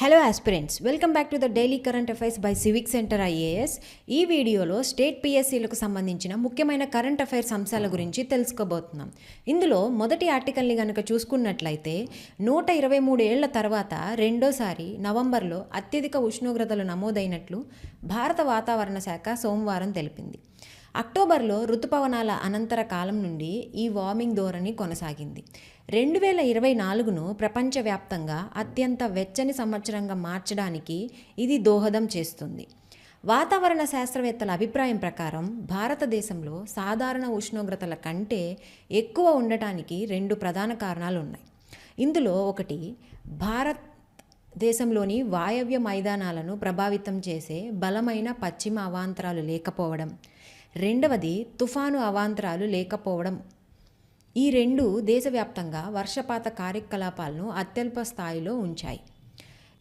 Hello aspirants, welcome back to the daily current affairs by civic centre IAS. ఈ వీడియోలో state పిఎస్సీలకు సంబంధించిన ముఖ్యమైన current affairs అంశాల గురించి తెలుసుకోబోతున్నాం. ఇందులో మొదటి ఆర్టికల్ని కనుక చూసుకున్నట్లయితే 123 ఏళ్ల తర్వాత రెండోసారి నవంబర్లో అత్యధిక ఉష్ణోగ్రతలు నమోదైనట్లు భారత వాతావరణ శాఖ సోమవారం తెలిపింది. అక్టోబర్లో రుతుపవనాల అనంతర కాలం నుండి ఈ వార్మింగ్ ధోరణి కొనసాగింది. 2024ను ప్రపంచవ్యాప్తంగా అత్యంత వెచ్చని సంవత్సరంగా మార్చడానికి ఇది దోహదం చేస్తుంది. వాతావరణ శాస్త్రవేత్తల అభిప్రాయం ప్రకారం భారతదేశంలో సాధారణ ఉష్ణోగ్రతల కంటే ఎక్కువ ఉండటానికి 2 ప్రధాన కారణాలు ఉన్నాయి. ఇందులో ఒకటి భారతదేశంలోని వాయవ్య మైదానాలను ప్రభావితం చేసే బలమైన పశ్చిమ అవాంతరాలు లేకపోవడం, రెండవది తుఫాను అవాంతరాలు లేకపోవడం. ఈ రెండు దేశవ్యాప్తంగా వర్షపాత కార్యకలాపాలను అత్యల్ప స్థాయిలో ఉంచాయి.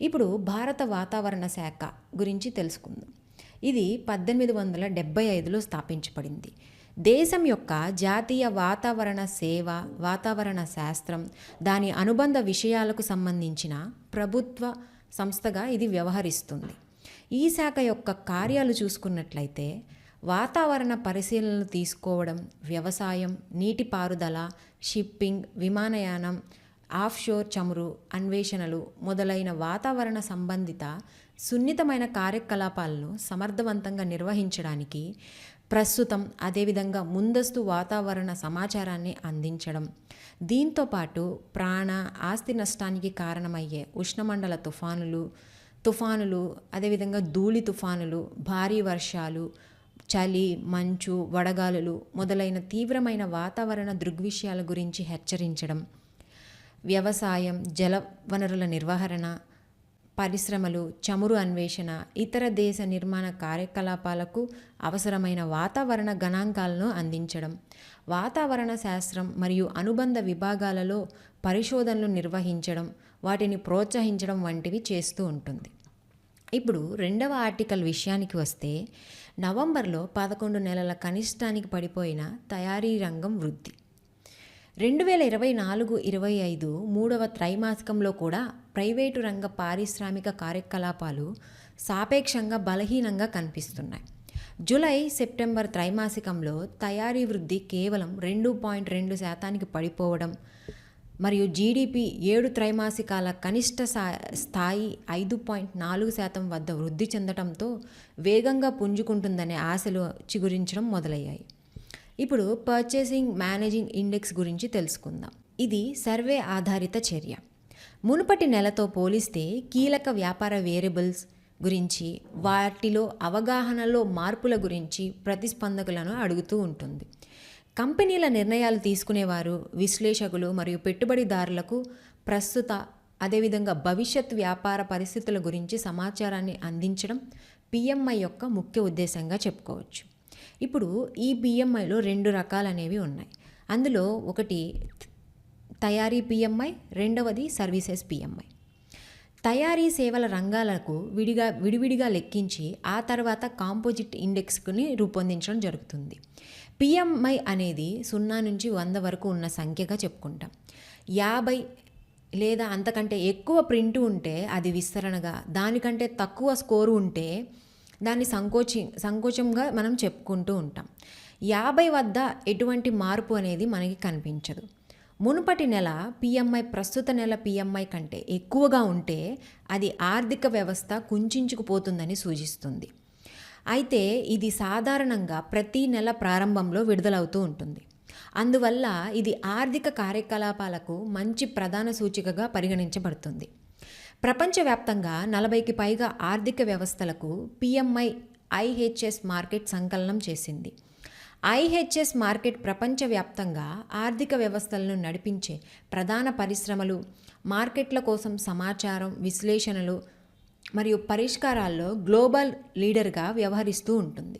ఇప్పుడు భారత వాతావరణ శాఖ గురించి తెలుసుకుందాం. ఇది 1875లో స్థాపించబడింది. దేశం యొక్క జాతీయ వాతావరణ సేవ, వాతావరణ శాస్త్రం, దాని అనుబంధ విషయాలకు సంబంధించిన ప్రభుత్వ సంస్థగా ఇది వ్యవహరిస్తుంది. ఈ శాఖ యొక్క కార్యాలు చూసుకున్నట్లయితే వాతావరణ పరిశీలనలు తీసుకోవడం, వ్యవసాయం, నీటిపారుదల, షిప్పింగ్, విమానయానం, ఆఫ్షోర్ చమురు అన్వేషణలు మొదలైన వాతావరణ సంబంధిత సున్నితమైన కార్యకలాపాలను సమర్థవంతంగా నిర్వహించడానికి ప్రస్తుతం, అదేవిధంగా ముందస్తు వాతావరణ సమాచారాన్ని అందించడం, దీంతోపాటు ప్రాణ ఆస్తి నష్టానికి కారణమయ్యే ఉష్ణమండల తుఫానులు, అదేవిధంగా ధూళి తుఫానులు, భారీ వర్షాలు, చలి, మంచు, వడగాలులు మొదలైన తీవ్రమైన వాతావరణ దృగ్విషయాల గురించి హెచ్చరించడం, వ్యవసాయం, జల వనరుల నిర్వహణ, పరిశ్రమలు, చమురు అన్వేషణ, ఇతర దేశ నిర్మాణ కార్యకలాపాలకు అవసరమైన వాతావరణ గణాంకాలను అందించడం, వాతావరణ శాస్త్రం మరియు అనుబంధ విభాగాలలో పరిశోధనలు నిర్వహించడం, వాటిని ప్రోత్సహించడం వంటివి చేస్తూ ఉంటుంది. ఇప్పుడు రెండవ ఆర్టికల్ విషయానికి వస్తే, నవంబర్లో 11 నెలల కనిష్టానికి పడిపోయిన తయారీ రంగం వృద్ధి. 2024-25 మూడవ త్రైమాసికంలో కూడా ప్రైవేటు రంగ పారిశ్రామిక కార్యకలాపాలు సాపేక్షంగా బలహీనంగా కనిపిస్తున్నాయి. జూలై-సెప్టెంబర్ త్రైమాసికంలో తయారీ వృద్ధి కేవలం 2.2% పడిపోవడం మరియు జీడిపి 7 త్రైమాసికాల కనిష్ట స్థాయి 5.4% వద్ద వృద్ధి చెందడంతో వేగంగా పుంజుకుంటుందనే ఆశలు చిగురించడం మొదలయ్యాయి. ఇప్పుడు పర్చేసింగ్ మేనేజింగ్ ఇండెక్స్ గురించి తెలుసుకుందాం. ఇది సర్వే ఆధారిత చర్య. మునుపటి నెలతో పోలిస్తే కీలక వ్యాపార వేరియబుల్స్ గురించి, వాటిలో అవగాహనలో మార్పుల గురించి ప్రతిస్పందకులను అడుగుతూ ఉంటుంది. కంపెనీల నిర్ణయాలు తీసుకునేవారు, విశ్లేషకులు మరియు పెట్టుబడిదారులకు ప్రస్తుత, అదేవిధంగా భవిష్యత్ వ్యాపార పరిస్థితుల గురించి సమాచారాన్ని అందించడం పిఎంఐ యొక్క ముఖ్య ఉద్దేశంగా చెప్పుకోవచ్చు. ఇప్పుడు ఈ పిఎంఐలో 2 రకాలు అనేవి ఉన్నాయి. అందులో ఒకటి తయారీ పిఎంఐ, రెండవది సర్వీసెస్ పిఎంఐ. తయారీ సేవల రంగాలకు విడివిడిగా లెక్కించి ఆ తర్వాత కాంపోజిట్ ఇండెక్స్ని రూపొందించడం జరుగుతుంది. పిఎంఐ అనేది 0 నుంచి 100 వరకు ఉన్న సంఖ్యగా చెప్పుకుంటాం. 50 లేదా అంతకంటే ఎక్కువ ప్రింట్ ఉంటే అది విస్తరణగా, దానికంటే తక్కువ స్కోరు ఉంటే దాన్ని సంకోచంగా మనం చెప్పుకుంటూ ఉంటాం. 50 వద్ద ఎటువంటి మార్పు అనేది మనకి కనిపించదు. మునుపటి నెల పిఎంఐ ప్రస్తుత నెల పిఎంఐ కంటే ఎక్కువగా ఉంటే అది ఆర్థిక వ్యవస్థ కుంచుకుపోతుందని సూచిస్తుంది. అయితే ఇది సాధారణంగా ప్రతి నెల ప్రారంభంలో విడుదలవుతూ ఉంటుంది. అందువల్ల ఇది ఆర్థిక కార్యకలాపాలకు మంచి ప్రధాన సూచికగా పరిగణించబడుతుంది. ప్రపంచవ్యాప్తంగా 40కి పైగా ఆర్థిక వ్యవస్థలకు పిఎంఐ ఐహెచ్ఎస్ మార్కెట్ సంకలనం చేసింది. ఐహెచ్ఎస్ మార్కెట్ ప్రపంచవ్యాప్తంగా ఆర్థిక వ్యవస్థలను నడిపించే ప్రధాన పరిశ్రమలు, మార్కెట్ల కోసం సమాచారం, విశ్లేషణలు మరియు పరిష్కారాల్లో గ్లోబల్ లీడర్గా వ్యవహరిస్తూ ఉంటుంది.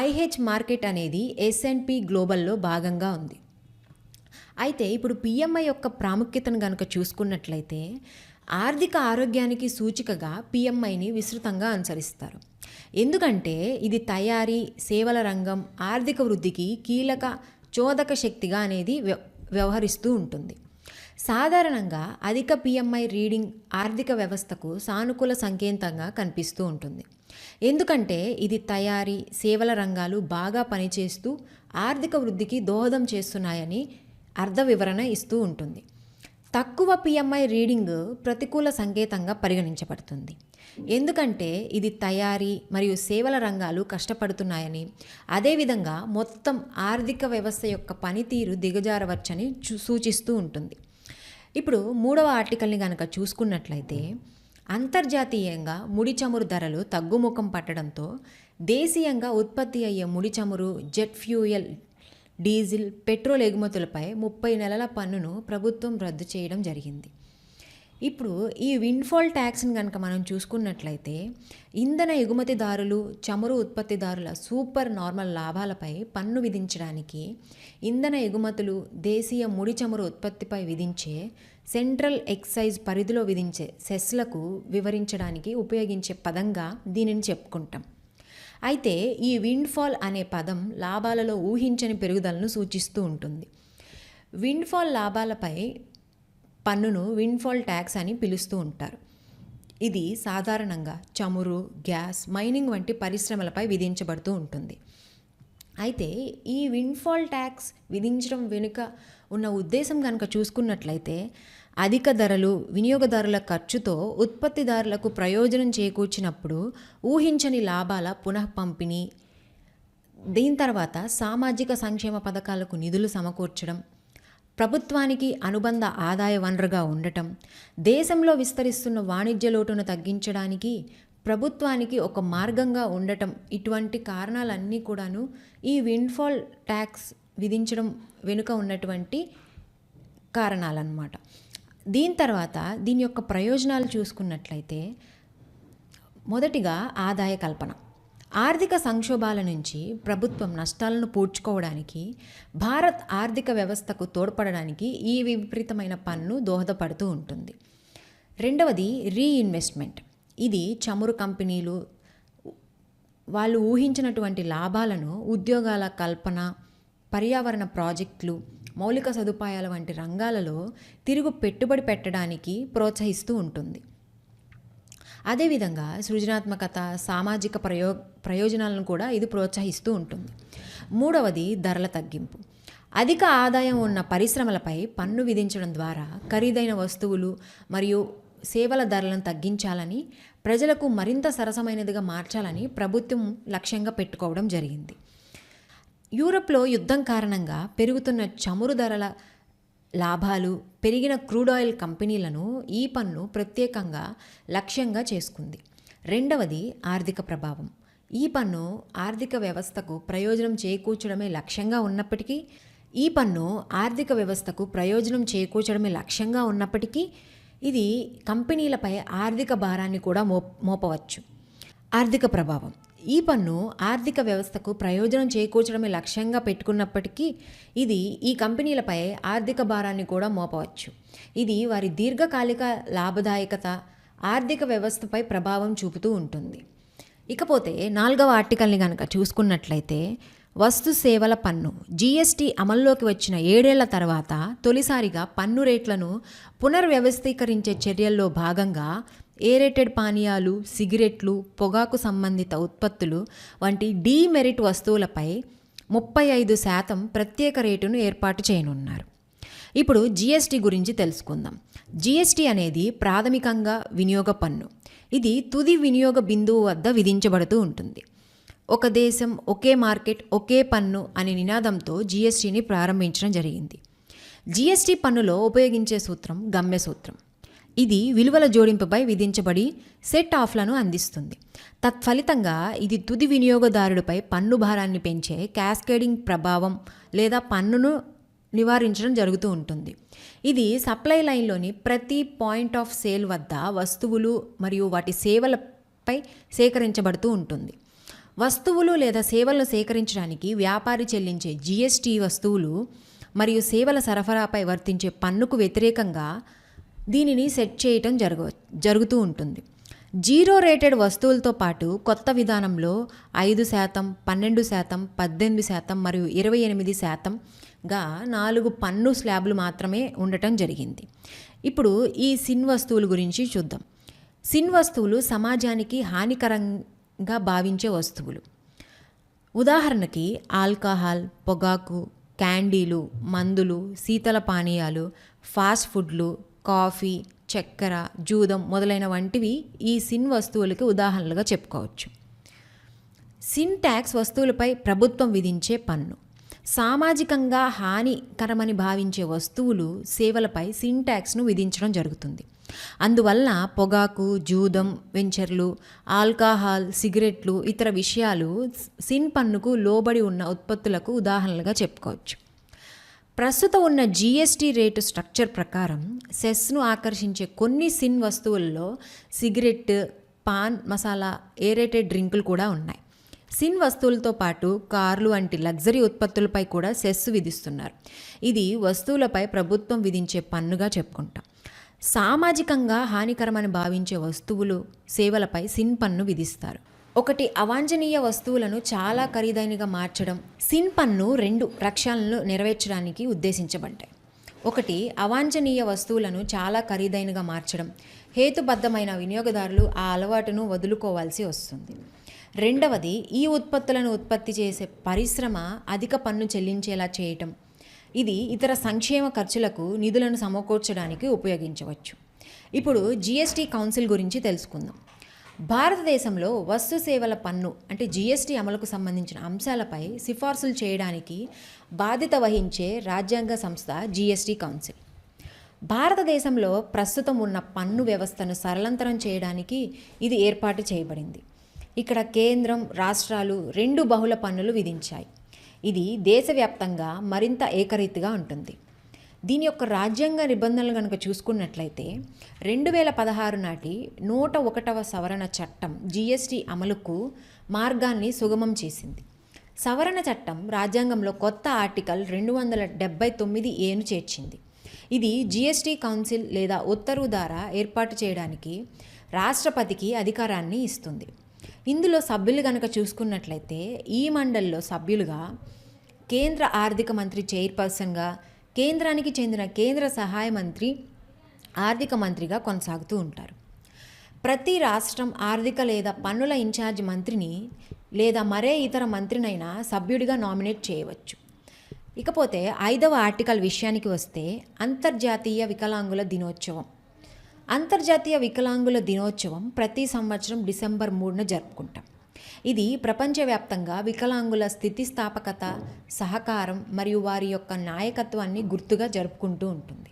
ఐహెచ్ మార్కెట్ అనేది S&P గ్లోబల్లో భాగంగా ఉంది. అయితే ఇప్పుడు పిఎంఐ యొక్క ప్రాముఖ్యతను కనుక చూసుకున్నట్లయితే, ఆర్థిక ఆరోగ్యానికి సూచికగా పిఎంఐని విస్తృతంగా అనుసరిస్తారు. ఎందుకంటే ఇది తయారీ, సేవల రంగం, ఆర్థిక వృద్ధికి కీలక చోదక శక్తిగా అనేది వ్యవహరిస్తూ ఉంటుంది. సాధారణంగా అధిక పిఎంఐ రీడింగ్ ఆర్థిక వ్యవస్థకు సానుకూల సంకేతంగా కనిపిస్తూ ఉంటుంది. ఎందుకంటే ఇది తయారీ, సేవల రంగాలు బాగా పనిచేస్తూ ఆర్థిక వృద్ధికి దోహదం చేస్తున్నాయని అర్థ వివరణ ఇస్తూ ఉంటుంది. తక్కువ పిఎంఐ రీడింగ్ ప్రతికూల సంకేతంగా పరిగణించబడుతుంది. ఎందుకంటే ఇది తయారీ మరియు సేవల రంగాలు కష్టపడుతున్నాయని, అదేవిధంగా మొత్తం ఆర్థిక వ్యవస్థ యొక్క పనితీరు దిగజారవచ్చని సూచిస్తూ ఉంటుంది. ఇప్పుడు 3వ ఆర్టికల్ని కనుక చూసుకున్నట్లయితే, అంతర్జాతీయంగా ముడి చమురు ధరలు తగ్గుముఖం పట్టడంతో దేశీయంగా ఉత్పత్తి అయ్యే ముడి చమురు, జెట్ ఫ్యూయల్, డీజిల్, పెట్రోల్ ఎగుమతులపై 30 నెలల పన్నును ప్రభుత్వం రద్దు చేయడం జరిగింది. ఇప్పుడు ఈ విండ్ఫాల్ ట్యాక్స్ని కనుక మనం చూసుకున్నట్లయితే, ఇంధన ఎగుమతిదారులు, చమురు ఉత్పత్తిదారుల సూపర్ నార్మల్ లాభాలపై పన్ను విధించడానికి ఇంధన ఎగుమతులు, దేశీయ ముడి చమురు ఉత్పత్తిపై విధించే సెంట్రల్ ఎక్సైజ్ పరిధిలో విధించే సెస్లకు వివరించడానికి ఉపయోగించే పదంగా దీనిని చెప్పుకుంటాం. అయితే ఈ విండ్ఫాల్ అనే పదం లాభాలలో ఊహించని పెరుగుదలను సూచిస్తూ ఉంటుంది. విండ్ఫాల్ లాభాలపై పన్నును విండ్ఫాల్ ట్యాక్స్ అని పిలుస్తూ ఉంటారు. ఇది సాధారణంగా చమురు, గ్యాస్, మైనింగ్ వంటి పరిశ్రమలపై విధించబడుతూ ఉంటుంది. అయితే ఈ విండ్ఫాల్ ట్యాక్స్ విధించడం వెనుక ఉన్న ఉద్దేశం కనుక చూసుకున్నట్లయితే, అధిక ధరలు, వినియోగదారుల ఖర్చుతో ఉత్పత్తిదారులకు ప్రయోజనం చేకూర్చినప్పుడు ఊహించని లాభాల పునఃపంపిణీ, దీని తర్వాత సామాజిక సంక్షేమ పథకాలకు నిధులు సమకూర్చడం, ప్రభుత్వానికి అనుబంధ ఆదాయ వనరుగా ఉండటం, దేశంలో విస్తరిస్తున్న వాణిజ్య లోటును తగ్గించడానికి ప్రభుత్వానికి ఒక మార్గంగా ఉండటం, ఇటువంటి కారణాలన్నీ కూడాను ఈ విండ్ఫాల్ ట్యాక్స్ విధించడం వెనుక ఉన్నటువంటి కారణాలన్నమాట. దీని తర్వాత దీని యొక్క ప్రయోజనాలు చూసుకున్నట్లయితే, మొదటిగా ఆదాయ కల్పన. ఆర్థిక సంక్షోభాల నుంచి ప్రభుత్వం నష్టాలను పూడ్చుకోవడానికి, భారత్ ఆర్థిక వ్యవస్థకు తోడ్పడడానికి ఈ విపరీతమైన పన్ను దోహదపడుతూ ఉంటుంది. రెండవది రీఇన్వెస్ట్మెంట్. ఇది చమురు కంపెనీలు వాళ్ళు ఊహించినటువంటి లాభాలను ఉద్యోగాల కల్పన, పర్యావరణ ప్రాజెక్టులు, మౌలిక సదుపాయాల వంటి రంగాలలో తిరుగు పెట్టుబడి పెట్టడానికి ప్రోత్సహిస్తూ ఉంటుంది. అదేవిధంగా సృజనాత్మకత, సామాజిక ప్రయోజనాలను కూడా ఇది ప్రోత్సహిస్తూ ఉంటుంది. మూడవది ధరల తగ్గింపు. అధిక ఆదాయం ఉన్న పరిశ్రమలపై పన్ను విధించడం ద్వారా ఖరీదైన వస్తువులు మరియు సేవల ధరలను తగ్గించాలని, ప్రజలకు మరింత సరసమైనదిగా మార్చాలని ప్రభుత్వం లక్ష్యంగా పెట్టుకోవడం జరిగింది. యూరప్లో యుద్ధం కారణంగా పెరుగుతున్న చమురు ధరల లాభాలు, పెరిగిన క్రూడ్ ఆయిల్ కంపెనీలను ఈ పన్ను ప్రత్యేకంగా లక్ష్యంగా చేసుకుంది. రెండవది ఆర్థిక ప్రభావం. ఈ పన్ను ఆర్థిక వ్యవస్థకు ప్రయోజనం చేకూర్చడమే లక్ష్యంగా ఉన్నప్పటికీ ఇది కంపెనీలపై ఆర్థిక భారాన్ని కూడా మోపవచ్చు. ఆర్థిక ప్రభావం. ఈ పన్ను ఆర్థిక వ్యవస్థకు ప్రయోజనం చేకూర్చడమే లక్ష్యంగా పెట్టుకున్నప్పటికీ ఇది ఈ కంపెనీలపై ఆర్థిక భారాన్ని కూడా మోపవచ్చు. ఇది వారి దీర్ఘకాలిక లాభదాయకత, ఆర్థిక వ్యవస్థపై ప్రభావం చూపుతూ ఉంటుంది. ఇకపోతే 4వ ఆర్టికల్ని కనుక చూసుకున్నట్లయితే, వస్తు సేవల పన్ను. జీఎస్టీ అమల్లోకి వచ్చిన 7 ఏళ్ల తర్వాత తొలిసారిగా పన్ను రేట్లను పునర్వ్యవస్థీకరించే చర్యల్లో భాగంగా ఏరేటెడ్ పానీయాలు, సిగరెట్లు, పొగాకు సంబంధిత ఉత్పత్తులు వంటి డీమెరిట్ వస్తువులపై 35% ప్రత్యేక రేటును ఏర్పాటు చేయనున్నారు. ఇప్పుడు జీఎస్టీ గురించి తెలుసుకుందాం. జీఎస్టీ అనేది ప్రాథమికంగా వినియోగ పన్ను. ఇది తుది వినియోగ బిందువు వద్ద విధించబడుతూ ఉంటుంది. ఒక దేశం, ఒకే మార్కెట్, ఒకే పన్ను అనే నినాదంతో జీఎస్టీని ప్రారంభించడం జరిగింది. జీఎస్టీ పన్నులో ఉపయోగించే సూత్రం గమ్య సూత్రం. ఇది విలువల జోడింపుపై విధించబడి సెట్ ఆఫ్లను అందిస్తుంది. తత్ఫలితంగా ఇది తుది వినియోగదారుడిపై పన్ను భారాన్ని పెంచే క్యాస్కేడింగ్ ప్రభావం లేదా పన్నును నివారించడం జరుగుతూ ఉంటుంది. ఇది సప్లై లైన్లోని ప్రతి పాయింట్ ఆఫ్ సేల్ వద్ద వస్తువులు మరియు వాటి సేవలపై సేకరించబడుతూ ఉంటుంది. వస్తువులు లేదా సేవలను సేకరించడానికి వ్యాపారి చెల్లించే జీఎస్టీ వస్తువులు మరియు సేవల సరఫరాపై వర్తించే పన్నుకు వ్యతిరేకంగా దీనిని సెట్ చేయటం జరుగుతూ ఉంటుంది. జీరో రేటెడ్ వస్తువులతో పాటు కొత్త విధానంలో 5%, 12%, 18% మరియు 28%గా 4 పన్ను స్లాబ్లు మాత్రమే ఉండటం జరిగింది. ఇప్పుడు ఈ సిన్ వస్తువుల గురించి చూద్దాం. సిన్ వస్తువులు సమాజానికి హానికరంగా భావించే వస్తువులు. ఉదాహరణకి ఆల్కహాల్, పొగాకు, క్యాండీలు, మందులు, శీతల పానీయాలు, ఫాస్ట్ ఫుడ్లు, కాఫీ, చక్కెర, జూదం మొదలైన వంటివి ఈ సిన్ వస్తువులకి ఉదాహరణలుగా చెప్పుకోవచ్చు. సిన్ ట్యాక్స్ వస్తువులపై ప్రభుత్వం విధించే పన్ను. సామాజికంగా హానికరమని భావించే వస్తువులు, సేవలపై సిన్ ట్యాక్స్ను విధించడం జరుగుతుంది. అందువల్ల పొగాకు, జూదం వెంచర్లు, ఆల్కహాల్, సిగరెట్లు, ఇతర విషయాలు సిన్ పన్నుకు లోబడి ఉన్న ఉత్పత్తులకు ఉదాహరణలుగా చెప్పుకోవచ్చు. ప్రస్తుతం ఉన్న జీఎస్టీ రేటు స్ట్రక్చర్ ప్రకారం సెస్ను ఆకర్షించే కొన్ని సిన్ వస్తువుల్లో సిగరెట్, పాన్ మసాలా, ఏరేటెడ్ డ్రింకులు కూడా ఉన్నాయి. సిన్ వస్తువులతో పాటు కార్లు వంటి లగ్జరీ ఉత్పత్తులపై కూడా సెస్ విధిస్తున్నారు. ఇది వస్తువులపై ప్రభుత్వం విధించే పన్నుగా చెప్పుకుంటాం. సామాజికంగా హానికరమని భావించే వస్తువులు, సేవలపై సిన్ పన్ను విధిస్తారు. ఒకటి, అవాంఛనీయ వస్తువులను చాలా ఖరీదైనగా మార్చడం. సిన్ పన్ను 2 లక్ష్యాలను నెరవేర్చడానికి ఉద్దేశించబడ్డాయి. ఒకటి, అవాంఛనీయ వస్తువులను చాలా ఖరీదైనగా మార్చడం. హేతుబద్ధమైన వినియోగదారులు ఆ అలవాటును వదులుకోవాల్సి వస్తుంది. రెండవది, ఈ ఉత్పత్తులను ఉత్పత్తి చేసే పరిశ్రమ అధిక పన్ను చెల్లించేలా చేయటం. ఇది ఇతర సంక్షేమ ఖర్చులకు నిధులను సమకూర్చడానికి ఉపయోగించవచ్చు. ఇప్పుడు జీఎస్టీ కౌన్సిల్ గురించి తెలుసుకుందాం. భారతదేశంలో వస్తు సేవల పన్ను అంటే జీఎస్టీ అమలుకు సంబంధించిన అంశాలపై సిఫార్సులు చేయడానికి బాధ్యత వహించే రాజ్యాంగ సంస్థ జీఎస్టీ కౌన్సిల్. భారతదేశంలో ప్రస్తుతం ఉన్న పన్ను వ్యవస్థను సరళంతరం చేయడానికి ఇది ఏర్పాటు చేయబడింది. ఇక్కడ కేంద్రం, రాష్ట్రాలు 2 బహుళ పన్నులు విధించాయి. ఇది దేశవ్యాప్తంగా మరింత ఏకరీతిగా ఉంటుంది. దీని యొక్క రాజ్యాంగ నిబంధనలు కనుక చూసుకున్నట్లయితే 2016 నాటి 101వ సవరణ చట్టం జీఎస్టీ అమలుకు మార్గాన్ని సుగమం చేసింది. సవరణ చట్టం రాజ్యాంగంలో కొత్త ఆర్టికల్ 279(a)ను చేర్చింది. ఇది జీఎస్టీ కౌన్సిల్ లేదా ఉత్తర్వు ద్వారా ఏర్పాటు చేయడానికి రాష్ట్రపతికి అధికారాన్ని ఇస్తుంది. ఇందులో సభ్యులు కనుక చూసుకున్నట్లయితే ఈ మండలిలో సభ్యులుగా కేంద్ర ఆర్థిక మంత్రి చైర్పర్సన్గా, కేంద్రానికి చెందిన కేంద్ర సహాయ మంత్రి ఆర్థిక మంత్రిగా కొనసాగుతూ ఉంటారు. ప్రతి రాష్ట్రం ఆర్థిక లేదా పన్నుల ఇన్ఛార్జ్ మంత్రిని లేదా మరే ఇతర మంత్రినైనా సభ్యుడిగా నామినేట్ చేయవచ్చు. ఇకపోతే 5వ ఆర్టికల్ విషయానికి వస్తే అంతర్జాతీయ వికలాంగుల దినోత్సవం. అంతర్జాతీయ వికలాంగుల దినోత్సవం ప్రతి సంవత్సరం డిసెంబర్ 3న జరుపుకుంటాం. ఇది ప్రపంచవ్యాప్తంగా వికలాంగుల స్థితిస్థాపకత, సహకారం మరియు వారి యొక్క నాయకత్వాన్ని గుర్తుగా జరుపుకుంటూ ఉంటుంది.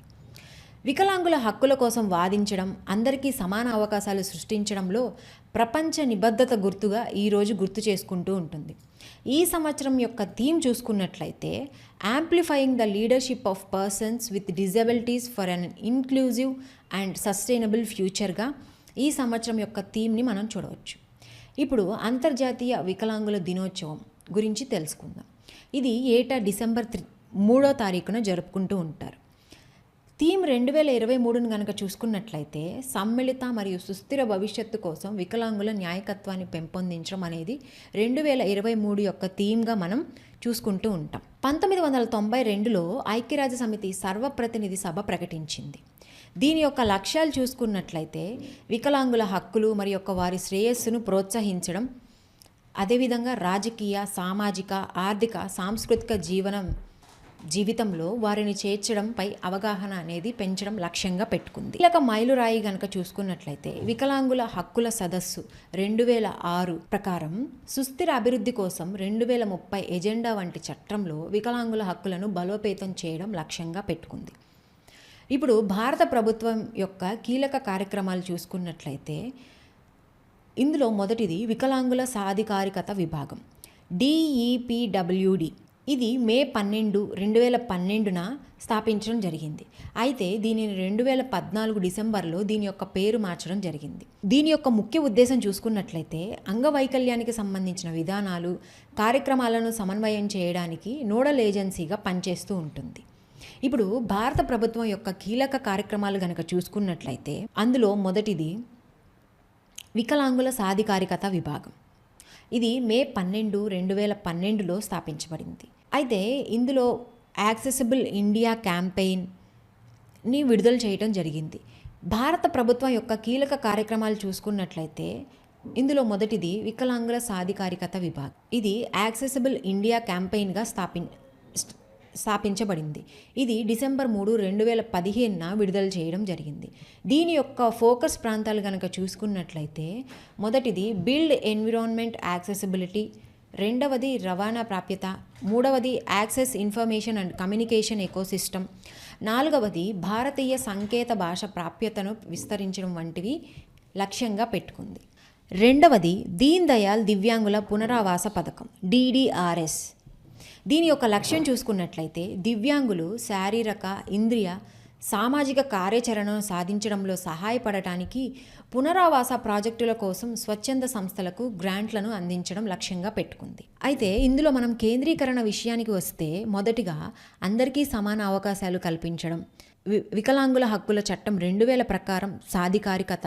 వికలాంగుల హక్కుల కోసం వాదించడం, అందరికీ సమాన అవకాశాలు సృష్టించడంలో ప్రపంచ నిబద్ధత గుర్తుగా ఈరోజు గుర్తు చేసుకుంటూ ఉంటుంది. ఈ సంవత్సరం యొక్క థీమ్ చూసుకున్నట్లయితే amplifying the leadership of persons with disabilities for an inclusive and sustainable ఫ్యూచర్గా ఈ సంవత్సరం యొక్క థీమ్ని మనం చూడవచ్చు. ఇప్పుడు అంతర్జాతీయ వికలాంగుల దినోత్సవం గురించి తెలుసుకుందాం. ఇది ఏటా డిసెంబర్ 3వ తారీఖున జరుపుకుంటూ ఉంటారు. థీమ్ 2023ను కనుక చూసుకున్నట్లయితే సమ్మిళిత మరియు సుస్థిర భవిష్యత్తు కోసం వికలాంగుల న్యాయకత్వాన్ని పెంపొందించడం అనేది 2023 యొక్క థీమ్గా మనం చూసుకుంటూ ఉంటాం. 1992లో ఐక్యరాజ్య సమితి సర్వప్రతినిధి సభ ప్రకటించింది. దీని యొక్క లక్ష్యాలు చూసుకున్నట్లయితే వికలాంగుల హక్కులు మరియు వారి శ్రేయస్సును ప్రోత్సహించడం, అదేవిధంగా రాజకీయ, సామాజిక, ఆర్థిక, సాంస్కృతిక జీవితంలో వారిని చేర్చడంపై అవగాహన అనేది పెంచడం లక్ష్యంగా పెట్టుకుంది. కీలక మైలురాయి గనక చూసుకున్నట్లయితే వికలాంగుల హక్కుల సదస్సు 2006 ప్రకారం సుస్థిర అభివృద్ధి కోసం 2030 ఎజెండా వంటి చట్టంలో వికలాంగుల హక్కులను బలోపేతం చేయడం లక్ష్యంగా పెట్టుకుంది. ఇప్పుడు భారత ప్రభుత్వం యొక్క కీలక కార్యక్రమాలు చూసుకున్నట్లయితే ఇందులో మొదటిది వికలాంగుల సాధికారికత విభాగం DEPWD. ఇది మే 12, 2012న స్థాపించడం జరిగింది. అయితే దీనిని 2014 డిసెంబర్లో దీని యొక్క పేరు మార్చడం జరిగింది. దీని యొక్క ముఖ్య ఉద్దేశం చూసుకున్నట్లయితే అంగవైకల్యానికి సంబంధించిన విధానాలు, కార్యక్రమాలను సమన్వయం చేయడానికి నోడల్ ఏజెన్సీగా పనిచేస్తూ ఉంటుంది. ఇప్పుడు భారత ప్రభుత్వం యొక్క కీలక కార్యక్రమాలు కనుక చూసుకున్నట్లయితే అందులో మొదటిది వికలాంగుల సాధికారికత విభాగం. ఇది మే 12, 2012లో స్థాపించబడింది. అయితే ఇందులో యాక్సెసిబుల్ ఇండియా క్యాంపెయిన్ని విడుదల చేయడం జరిగింది. భారత ప్రభుత్వం యొక్క కీలక కార్యక్రమాలు చూసుకున్నట్లయితే ఇందులో మొదటిది వికలాంగుల సాధికారికత విభాగం. ఇది యాక్సెసిబుల్ ఇండియా క్యాంపెయిన్గా స్థాపించబడింది. ఇది డిసెంబర్ 3, 2015న విడుదల చేయడం జరిగింది. దీని యొక్క ఫోకస్ ప్రాంతాలు కనుక చూసుకున్నట్లయితే మొదటిది బిల్డ్ ఎన్విరాన్మెంట్ యాక్సెసిబిలిటీ, రెండవది రవాణా ప్రాప్యత, మూడవది access information and communication ecosystem, నాలుగవది భారతీయ సంకేత భాష ప్రాప్యతను విస్తరించడం వంటివి లక్ష్యంగా పెట్టుకుంది. రెండవది దీన్ దయాళ్ దివ్యాంగుల పునరావాస పథకం DDRS. దీని యొక్క లక్ష్యం చూసుకున్నట్లయితే దివ్యాంగులు శారీరక, ఇంద్రియ, సామాజిక కార్యాచరణను సాధించడంలో సహాయపడటానికి పునరావాస ప్రాజెక్టుల కోసం స్వచ్ఛంద సంస్థలకు గ్రాంట్లను అందించడం లక్ష్యంగా పెట్టుకుంది. అయితే ఇందులో మనం కేంద్రీకరణ విషయానికి వస్తే మొదటిగా అందరికీ సమాన అవకాశాలు కల్పించడం, వికలాంగుల హక్కుల చట్టం 2000 ప్రకారం సాధికారికత,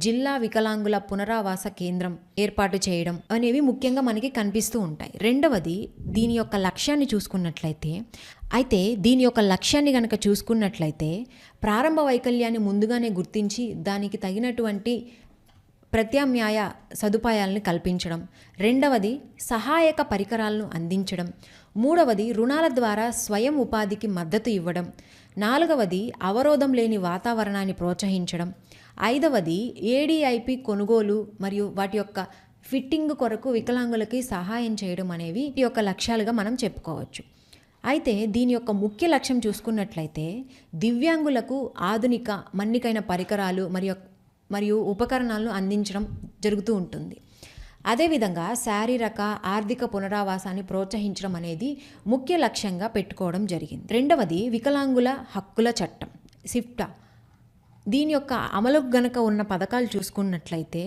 జిల్లా వికలాంగుల పునరావాస కేంద్రం ఏర్పాటు చేయడం అనేవి ముఖ్యంగా మనకి కనిపిస్తూ ఉంటాయి. రెండవది దీని యొక్క లక్ష్యాన్ని కనుక చూసుకున్నట్లయితే ప్రారంభ వైకల్యాన్ని ముందుగానే గుర్తించి దానికి తగినటువంటి ప్రత్యామ్నాయ సదుపాయాలను కల్పించడం, రెండవది సహాయక పరికరాలను అందించడం, మూడవది రుణాల ద్వారా స్వయం ఉపాధికి మద్దతు ఇవ్వడం, నాలుగవది అవరోధం లేని వాతావరణాన్ని ప్రోత్సహించడం, ఐదవది ADIP కొనుగోలు మరియు వాటి యొక్క ఫిట్టింగ్ కొరకు వికలాంగులకి సహాయం చేయడం అనేవి ఈ యొక్క లక్ష్యాలుగా మనం చెప్పుకోవచ్చు. అయితే దీని యొక్క ముఖ్య లక్ష్యం చూసుకున్నట్లయితే దివ్యాంగులకు ఆధునిక మన్నికైన పరికరాలు మరియు ఉపకరణాలను అందించడం జరుగుతూ ఉంటుంది. అదేవిధంగా శారీరక, ఆర్థిక పునరావాసాన్ని ప్రోత్సహించడం అనేది ముఖ్య లక్ష్యంగా పెట్టుకోవడం జరిగింది. రెండవది వికలాంగుల హక్కుల చట్టం SIFTA. దీని యొక్క అమలుకు గనక ఉన్న పథకాలు చూసుకున్నట్లయితే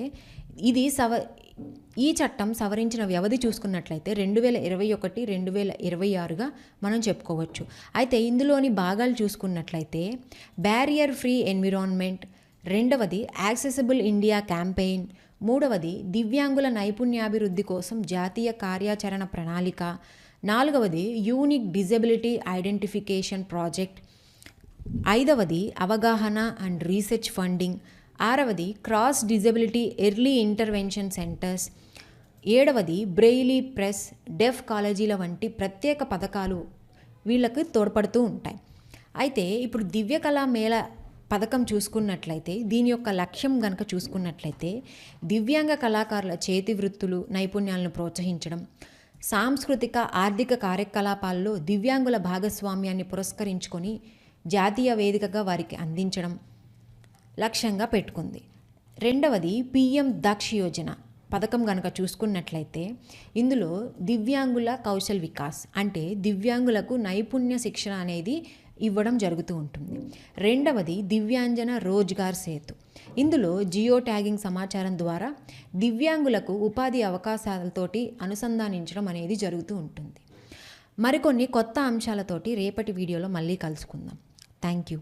ఈ చట్టం సవరించిన వ్యవధి చూసుకున్నట్లయితే 2021, 2026గా మనం చెప్పుకోవచ్చు. అయితే ఇందులోని భాగాలు చూసుకున్నట్లయితే బ్యారియర్ ఫ్రీ ఎన్విరాన్మెంట్, రెండవది యాక్సెసిబుల్ ఇండియా క్యాంపెయిన్, మూడవది దివ్యాంగుల నైపుణ్యాభివృద్ధి కోసం జాతీయ కార్యాచరణ ప్రణాళిక, నాలుగవది యూనిక్ డిజబిలిటీ ఐడెంటిఫికేషన్ ప్రాజెక్ట్, ఐదవది అవగాహన అండ్ రీసెర్చ్ ఫండింగ్, ఆరవది cross disability early intervention centres, ఏడవది బ్రెయిలీ ప్రెస్, డెఫ్ కాలేజీల వంటి ప్రత్యేక పథకాలు వీళ్ళకి తోడ్పడుతూ ఉంటాయి. అయితే ఇప్పుడు దివ్యకళా మేళ పథకం చూసుకున్నట్లయితే దీని యొక్క లక్ష్యం గనక చూసుకున్నట్లయితే దివ్యాంగ కళాకారుల చేతి వృత్తులు, నైపుణ్యాలను ప్రోత్సహించడం, సాంస్కృతిక, ఆర్థిక కార్యకలాపాల్లో దివ్యాంగుల భాగస్వామ్యాన్ని పురస్కరించుకొని జాతీయ వేదికగా వారికి అందించడం లక్ష్యంగా పెట్టుకుంది. రెండవది PM దక్ష్ యోజన పథకం కనుక చూసుకున్నట్లయితే ఇందులో దివ్యాంగుల కౌశల్ వికాస్ అంటే దివ్యాంగులకు నైపుణ్య శిక్షణ అనేది ఇవ్వడం జరుగుతూ ఉంటుంది. రెండవది దివ్యాంజన రోజ్గార్ సేతు. ఇందులో జియో ట్యాగింగ్ సమాచారం ద్వారా దివ్యాంగులకు ఉపాధి అవకాశాలతోటి అనుసంధానించడం అనేది జరుగుతూ ఉంటుంది. మరికొన్ని కొత్త అంశాలతోటి రేపటి వీడియోలో మళ్ళీ కలుసుకుందాం. Thank you.